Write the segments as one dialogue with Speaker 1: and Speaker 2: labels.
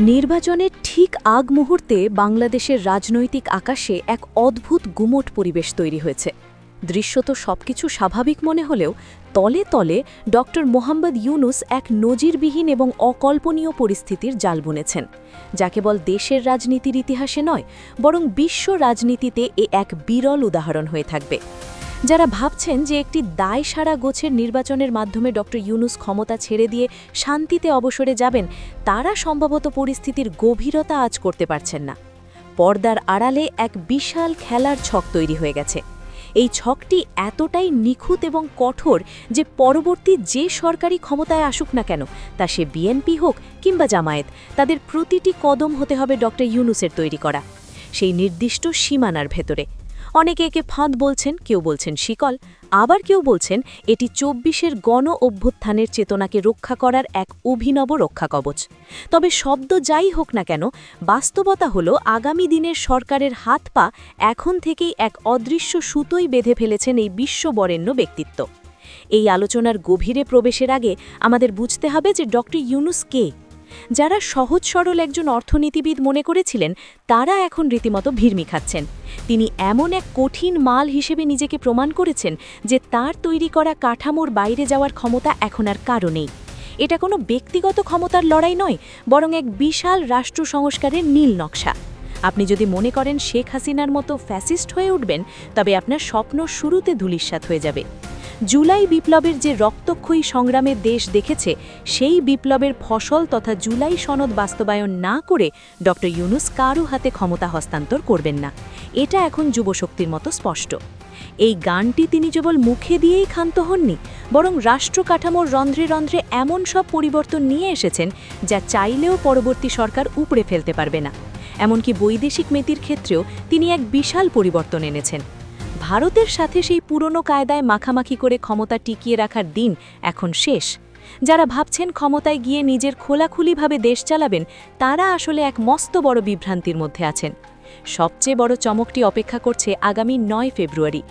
Speaker 1: নির্বাচনের ঠিক আগ মুহূর্তে বাংলাদেশের রাজনৈতিক আকাশে এক অদ্ভুত গুমোট পরিবেশ তৈরি হয়েছে। দৃশ্যত সবকিছু স্বাভাবিক মনে হলেও তলে তলে ড মোহাম্মদ ইউনুস এক নজিরবিহীন এবং অকল্পনীয় পরিস্থিতির জাল বুনেছেন, যা কেবল দেশের রাজনীতির ইতিহাসে নয়, বরং বিশ্ব রাজনীতিতে এক বিরল উদাহরণ হয়ে থাকবে। যারা ভাবছেন যে একটি দায়সারা গোছের নির্বাচনের মাধ্যমে ড ইউনুস ক্ষমতা ছেড়ে দিয়ে শান্তিতে অবসরে যাবেন, তারা সম্ভবত পরিস্থিতির গভীরতা আজ করতে পারছেন না। পর্দার আড়ালে এক বিশাল খেলার ছক তৈরি হয়ে গেছে। এই ছকটি এতটাই নিখুঁত এবং কঠোর যে পরবর্তী যে সরকারি ক্ষমতায় আসুক না কেন, তা সে বিএনপি হোক কিংবা জামায়াত, তাদের প্রতিটি কদম হতে হবে ড ইউনুসের তৈরি করা সেই নির্দিষ্ট সীমানার ভেতরে। অনেকে একে ফাঁদ বলছেন, কেউ বলছেন শিকল, আবার কেউ বলছেন এটি ২৪-এর গণ অভ্যুত্থানের চেতনাকে রক্ষা করার এক অভিনব রক্ষাকবচ। তবে শব্দ যাই হোক না কেন, বাস্তবতা হলো আগামী দিনের সরকারের হাত পা এখন থেকেই এক অদৃশ্য সুতোই বেঁধে ফেলেছেন এই বিশ্ববরেণ্য ব্যক্তিত্ব। এই আলোচনার গভীরে প্রবেশের আগে আমাদের বুঝতে হবে যে ড ইউনুস কে। যারা সহজ সরল একজন অর্থনীতিবিদ মনে করেছিলেন, তারা এখন রীতিমতো ভিড়মি খাচ্ছেন। তিনি এমন এক কঠিন মাল হিসেবে নিজেকে প্রমাণ করেছেন যে তার তৈরি করা কাঠামোর বাইরে যাওয়ার ক্ষমতা এখন আর কারো নেই। এটা কোনো ব্যক্তিগত ক্ষমতার লড়াই নয়, বরং এক বিশাল রাষ্ট্র সংস্কারের নীল নকশা। আপনি যদি মনে করেন শেখ হাসিনার মতো ফ্যাসিস্ট হয়ে উঠবেন, তবে আপনার স্বপ্ন শুরুতে ধূলিসাৎ হয়ে যাবে। জুলাই বিপ্লবের যে রক্তক্ষয়ী সংগ্রামের দেশ দেখেছে, সেই বিপ্লবের ফসল তথা জুলাই সনদ বাস্তবায়ন না করে ড ইউনুস কারও হাতে ক্ষমতা হস্তান্তর করবেন না। এটা এখন যুবশক্তির মতো স্পষ্ট। এই গানটি তিনি কেবল মুখে দিয়েই ক্ষান্ত হননি, বরং রাষ্ট্র কাঠামোর রন্ধ্রে রন্ধ্রে এমন সব পরিবর্তন নিয়ে এসেছেন যা চাইলেও পরবর্তী সরকার উপড়ে ফেলতে পারবে না। এমনকি বৈদেশিক নীতির ক্ষেত্রেও তিনি এক বিশাল পরিবর্তন এনেছেন। ভারতের সাথে সেই পুরনো কায়দায় মাখামাখি করে ক্ষমতা টিকিয়ে রাখার দিন এখন শেষ। যারা ভাবছেন ক্ষমতায় গিয়ে নিজের খোলাখুলিভাবে দেশ চালাবেন, তারা আসলে এক মস্ত বড় বিভ্রান্তির মধ্যে আছেন। সবচেয়ে বড় চমকটি অপেক্ষা করছে আগামী ৯ ফেব্রুয়ারি।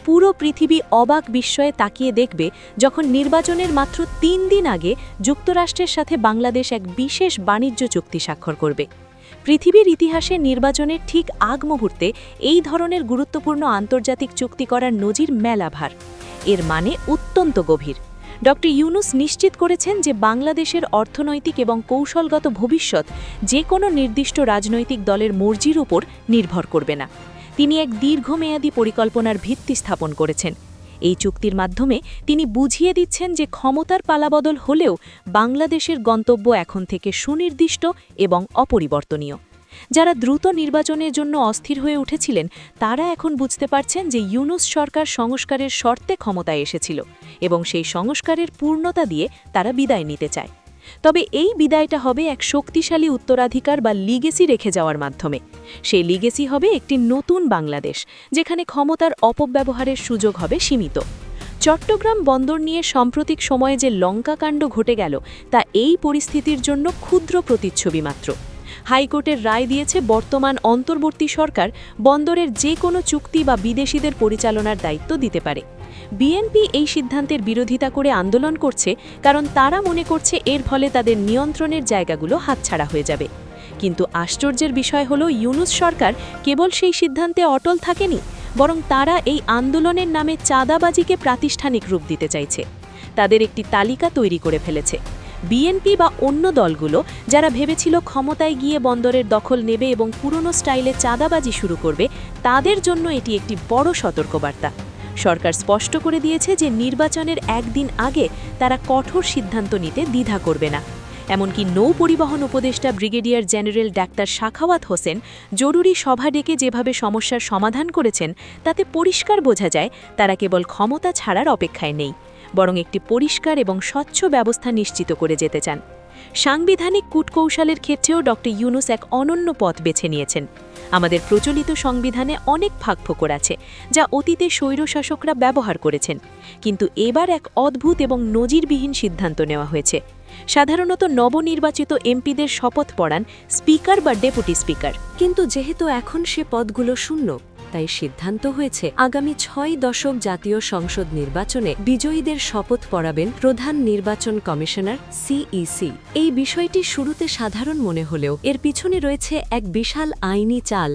Speaker 1: পুরো পৃথিবী অবাক বিস্ময়ে তাকিয়ে দেখবে যখন নির্বাচনের মাত্র ৩ দিন আগে যুক্তরাষ্ট্রের সাথে বাংলাদেশ এক বিশেষ বাণিজ্য চুক্তি স্বাক্ষর করবে। পৃথিবীর ইতিহাসে নির্বাচনের ঠিক আগ মুহূর্তে এই ধরনের গুরুত্বপূর্ণ আন্তর্জাতিক চুক্তি করার নজির মেলাভার। এর মানে অত্যন্ত গভীর। ড ইউনুস নিশ্চিত করেছেন যে বাংলাদেশের অর্থনৈতিক এবং কৌশলগত ভবিষ্যৎ যে কোনো নির্দিষ্ট রাজনৈতিক দলের মর্জির উপর নির্ভর করবে না। তিনি এক দীর্ঘমেয়াদী পরিকল্পনার ভিত্তি স্থাপন করেছেন। এই চুক্তির মাধ্যমে তিনি বুঝিয়ে দিচ্ছেন যে ক্ষমতার পালাবদল হলেও বাংলাদেশের গন্তব্য এখন থেকে সুনির্দিষ্ট এবং অপরিবর্তনীয়। যারা দ্রুত নির্বাচনের জন্য অস্থির হয়ে উঠেছিলেন, তারা এখন বুঝতে পারছেন যে ইউনুস সরকার সংস্কারের শর্তে ক্ষমতায় এসেছিল এবং সেই সংস্কারের পূর্ণতা দিয়ে তারা বিদায় নিতে চায়। তবে এই বিদায়টা হবে এক শক্তিশালী উত্তরাধিকার বা লিগেসি রেখে যাওয়ার মাধ্যমে। সেই লিগেসি হবে একটি নতুন বাংলাদেশ, যেখানে ক্ষমতার অপব্যবহারের সুযোগ হবে সীমিত। চট্টগ্রাম বন্দর নিয়ে সাম্প্রতিক সময়ে যে লঙ্কাকাণ্ড ঘটে গেল, তা এই পরিস্থিতির জন্য ক্ষুদ্র প্রতিচ্ছবি মাত্র। হাইকোর্টের রায় দিয়েছে বর্তমান অন্তর্বর্তী সরকার বন্দরের যে কোনো চুক্তি বা বিদেশিদের পরিচালনার দায়িত্ব দিতে পারে। বিএনপি এই সিদ্ধান্তের বিরোধিতা করে আন্দোলন করছে, কারণ তারা মনে করছে এর ফলে তাদের নিয়ন্ত্রণের জায়গাগুলো হাতছাড়া হয়ে যাবে। কিন্তু আশ্চর্যের বিষয় হলো, ইউনুস সরকার কেবল সেই সিদ্ধান্তে অটল থাকেনি, বরং তারা এই আন্দোলনের নামে চাঁদাবাজিকে প্রাতিষ্ঠানিক রূপ দিতে চাইছে। তাদের একটি তালিকা তৈরি করে ফেলেছে। বিএনপি বা অন্য দলগুলো যারা ভেবেছিল ক্ষমতায় গিয়ে বন্দরের দখল নেবে এবং পুরনো স্টাইলে চাঁদাবাজি শুরু করবে, তাদের জন্য এটি একটি বড় সতর্কবার্তা। সরকার স্পষ্ট করে দিয়েছে যে নির্বাচনের একদিন আগে তারা কঠোর সিদ্ধান্ত নিতে দ্বিধা করবে না। এমনকি নৌ পরিবহন উপদেষ্টা brigadier general doctor Sakhawat Hossain জরুরি সভা ডেকে যেভাবে সমস্যার সমাধান করেছেন, তাতে পরিষ্কার বোঝা যায় তারা কেবল ক্ষমতা ছাড়ার অপেক্ষায় নেই, বরং একটি পরিষ্কার এবং স্বচ্ছ ব্যবস্থা নিশ্চিত করে যেতে চান। সাংবিধানিক কূটকৌশলের ক্ষেত্রেও ড ইউনুস এক অনন্য পথ বেছে নিয়েছেন। আমাদের প্রচলিত সংবিধানে অনেক ফাঁকফোকর আছে, যা অতীতে স্বৈরশাসকরা ব্যবহার করেছেন, কিন্তু এবার এক অদ্ভুত এবং নজিরবিহীন সিদ্ধান্ত নেওয়া হয়েছে। সাধারণত নবনির্বাচিত এমপিদের শপথ পড়ান স্পিকার বা ডেপুটি স্পিকার, কিন্তু যেহেতু এখন সে পদগুলো শূন্য, তাই সিদ্ধান্ত হয়েছে আগামী 6 দশক জাতীয় সংসদ নির্বাচনে বিজয়ীদের শপথ পড়াবেন প্রধান নির্বাচন কমিশনার সিইসি। এই বিষয়টি শুরুতে সাধারণ মনে হলেও এর পিছনে রয়েছে এক বিশাল আইনি চাল।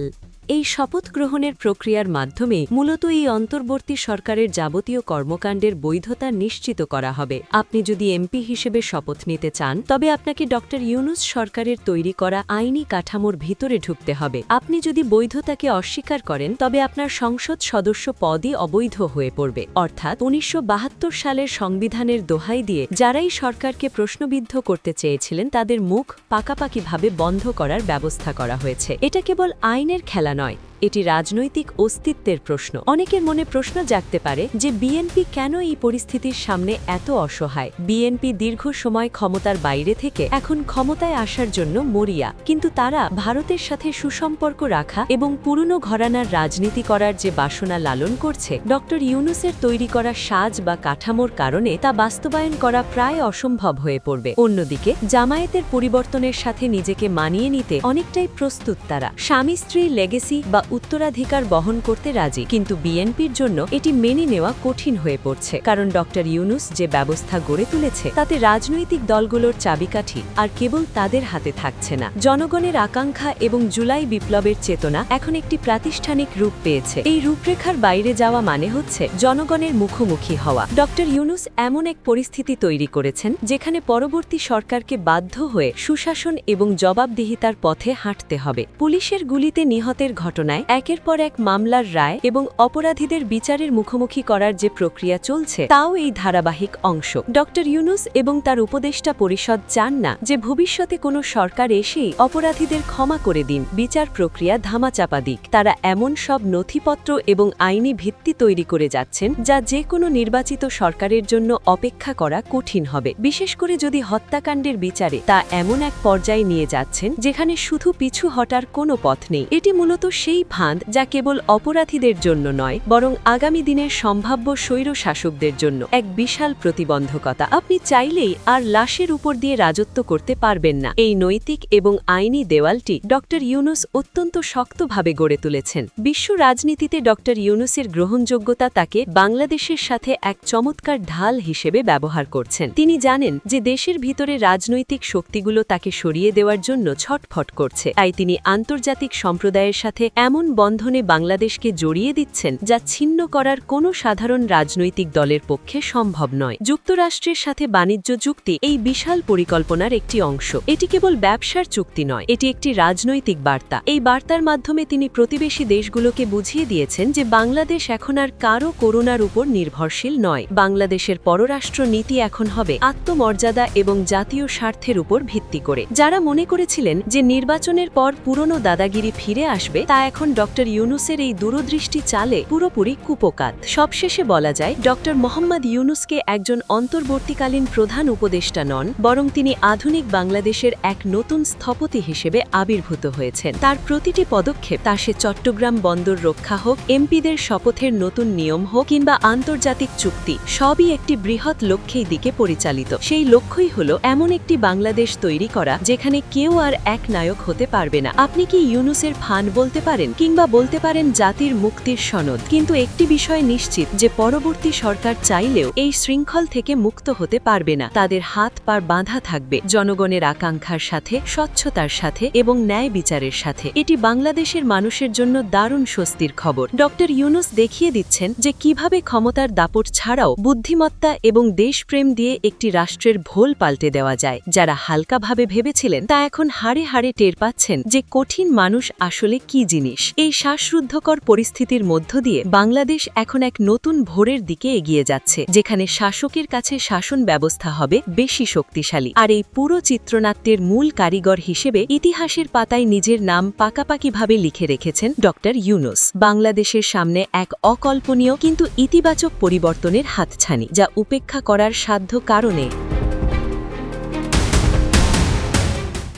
Speaker 1: এই শপথ গ্রহণের প্রক্রিয়ার মাধ্যমে মূলত এই অন্তর্বর্তী সরকারের যাবতীয় কর্মকাণ্ডের বৈধতা নিশ্চিত করা হবে। আপনি যদি এমপি হিসেবে শপথ নিতে চান তবে আপনাকে ডক্টর ইউনূস সরকারের তৈরি করা আইনি কাঠামোর ভিতরে ঢুকতে হবে। আপনি যদি বৈধতাকে অস্বীকার করেন তবে আপনার সংসদ সদস্য পদই অবৈধ হয়ে পড়বে। অর্থাৎ ১৯৭২ সালের সংবিধানের দোহাই দিয়ে যারাই সরকারকে প্রশ্নবিদ্ধ করতে চেয়েছিলেন তাদের মুখ পাকাপাকিভাবে বন্ধ করার ব্যবস্থা করা হয়েছে। এটা কেবল আইনের খেলা নয়, এটি রাজনৈতিক অস্তিত্বের প্রশ্ন। অনেকের মনে প্রশ্ন জাগতে পারে যে বিএনপি কেন এই পরিস্থিতির সামনে এত অসহায়। বিএনপি দীর্ঘ সময় ক্ষমতার বাইরে থেকে এখন ক্ষমতায় আসার জন্য মরিয়া, কিন্তু তারা ভারতের সাথে সুসম্পর্ক রাখা এবং পুরনো ঘরানার রাজনীতি করার যে বাসনা লালন করছে, ডক্টর ইউনূসের তৈরি করা সাজ বা কাঠামোর কারণে তা বাস্তবায়ন করা প্রায় অসম্ভব হয়ে পড়বে। অন্যদিকে জামায়াতের পরিবর্তনের সাথে নিজেকে মানিয়ে নিতে অনেকটাই প্রস্তুত তারা। স্বামী স্ত্রী লেগেসি বা উত্তরাধিকার বহন করতে রাজি, কিন্তু বিএনপির জন্য এটি মেনে নেওয়া কঠিন হয়ে পড়ছে, কারণ ডক্টর ইউনূস যে ব্যবস্থা গড়ে তুলেছে তাতে রাজনৈতিক দলগুলোর চাবিকাঠি আর কেবল তাদের হাতে থাকছে না। জনগণের আকাঙ্ক্ষা এবং জুলাই বিপ্লবের চেতনা এখন একটি প্রাতিষ্ঠানিক রূপ পেয়েছে। এই রূপরেখার বাইরে যাওয়া মানে হচ্ছে জনগণের মুখোমুখি হওয়া। ডক্টর ইউনূস এমন এক পরিস্থিতি তৈরি করেছেন যেখানে পরবর্তী সরকারকে বাধ্য হয়ে সুশাসন এবং জবাবদিহিতার পথে হাঁটতে হবে। পুলিশের গুলিতে নিহতের ঘটনায় একের পর এক মামলার রায় এবং অপরাধীদের বিচারের মুখোমুখি করার যে প্রক্রিয়া চলছে তাও এই ধারাবাহিক অংশ। ডক্টর ইউনূস এবং তার উপদেষ্টা পরিষদ চান না যে ভবিষ্যতে কোনো সরকার এসেই অপরাধীদের ক্ষমা করে দিন, বিচার প্রক্রিয়া ধামাচাপা দিক। তারা এমন সব নথিপত্র এবং আইনি ভিত্তি তৈরি করে যাচ্ছেন যা যে কোনো নির্বাচিত সরকারের জন্য অপেক্ষা করা কঠিন হবে। বিশেষ করে যদি হত্যাকাণ্ডের বিচারে তা এমন এক পর্যায়ে নিয়ে যাচ্ছেন যেখানে শুধু পিছু হটার কোনো পথ নেই। এটি মূলত সেই ফাঁদ যা কেবল অপরাধীদের জন্য নয়, বরং আগামী দিনের সম্ভাব্য স্বৈর শাসকদের জন্য এক বিশাল প্রতিবন্ধকতা। আপনি চাইলেই আর লাশের উপর দিয়ে রাজত্ব করতে পারবেন না। এই নৈতিক এবং আইনি দেওয়ালটি ডক্টর ইউনূস অত্যন্ত শক্তভাবে গড়ে তুলেছেন। বিশ্ব রাজনীতিতে ডক্টর ইউনূসের গ্রহণযোগ্যতা তাকে বাংলাদেশের সাথে এক চমৎকার ঢাল হিসেবে ব্যবহার করছেন। তিনি জানেন যে দেশের ভিতরে রাজনৈতিক শক্তিগুলো তাকে সরিয়ে দেওয়ার জন্য ছটফট করছে, তাই তিনি আন্তর্জাতিক সম্প্রদায়ের সাথে এমন বন্ধনে বাংলাদেশকে জড়িয়ে দিচ্ছেন যা ছিন্ন করার কোনো সাধারণ রাজনৈতিক দলের পক্ষে সম্ভব নয়। যুক্তরাষ্ট্রের সাথে বাণিজ্য চুক্তি এই বিশাল পরিকল্পনার একটি অংশ। এটি কেবল ব্যবসার চুক্তি নয়, এটি একটি রাজনৈতিক বার্তা। এই বার্তার মাধ্যমে তিনি প্রতিবেশী দেশগুলোকে বুঝিয়ে দিয়েছেন যে বাংলাদেশ এখন আর কারও করুণার উপর নির্ভরশীল নয়। বাংলাদেশের পররাষ্ট্র নীতি এখন হবে আত্মমর্যাদা এবং জাতীয় স্বার্থের উপর ভিত্তি করে। যারা মনে করেছিলেন যে নির্বাচনের পর পুরনো দাদাগিরি ফিরে আসবে, তা এখন ডক্টর ইউনূসের এই দূরদৃষ্টি চালে পুরোপুরি কুপোকাত। সবশেষে বলা যায় ডক্টর মোহাম্মদ ইউনূসকে একজন অন্তর্বর্তীকালীন প্রধান উপদেষ্টা নন, বরং তিনি আধুনিক বাংলাদেশের এক নতুন স্থপতি হিসেবে আবির্ভূত হয়েছেন। তার প্রতিটি পদক্ষেপ, তা সে চট্টগ্রাম বন্দর রক্ষা হোক, এমপিদের শপথের নতুন নিয়ম হোক কিংবা আন্তর্জাতিক চুক্তি, সবই একটি বৃহৎ লক্ষ্যের দিকে পরিচালিত। সেই লক্ষ্যই হল এমন একটি বাংলাদেশ তৈরি করা যেখানে কেউ আর এক নায়ক হতে পারবে না। আপনি কি ইউনূসের ফান বলতে পারেন কিংবা বলতে পারেন জাতির মুক্তির সনদ, কিন্তু একটি বিষয় নিশ্চিত যে পরবর্তী সরকার চাইলেও এই শৃঙ্খল থেকে মুক্ত হতে পারবে না। তাদের হাত পা বাঁধা থাকবে জনগণের আকাঙ্ক্ষার সাথে, স্বচ্ছতার সাথে এবং ন্যায় বিচারের সাথে। এটি বাংলাদেশের মানুষের জন্য দারুণ স্বস্তির খবর। ডক্টর ইউনূস দেখিয়ে দিচ্ছেন যে কিভাবে ক্ষমতার দাপট ছাড়াও বুদ্ধিমত্তা এবং দেশপ্রেম দিয়ে একটি রাষ্ট্রের ভোল পাল্টে দেওয়া যায়। যারা হালকাভাবে ভেবেছিলেন তা এখন হাড়ে হাড়ে টের পাচ্ছেন যে কঠিন মানুষ আসলে কি জিনিস। এই শ্বাসরুদ্ধকর পরিস্থিতির মধ্য দিয়ে বাংলাদেশ এখন এক নতুন ভোরের দিকে এগিয়ে যাচ্ছে, যেখানে শাসকের কাছে শাসন ব্যবস্থা হবে বেশি শক্তিশালী। আর এই পুরো চিত্রনাট্যের মূল কারিগর হিসেবে ইতিহাসের পাতায় নিজের নাম পাকাপাকিভাবে লিখে রেখেছেন ডক্টর ইউনূস। বাংলাদেশের সামনে এক অকল্পনীয় কিন্তু ইতিবাচক পরিবর্তনের হাতছানি, যা উপেক্ষা করার সাধ্য কারণে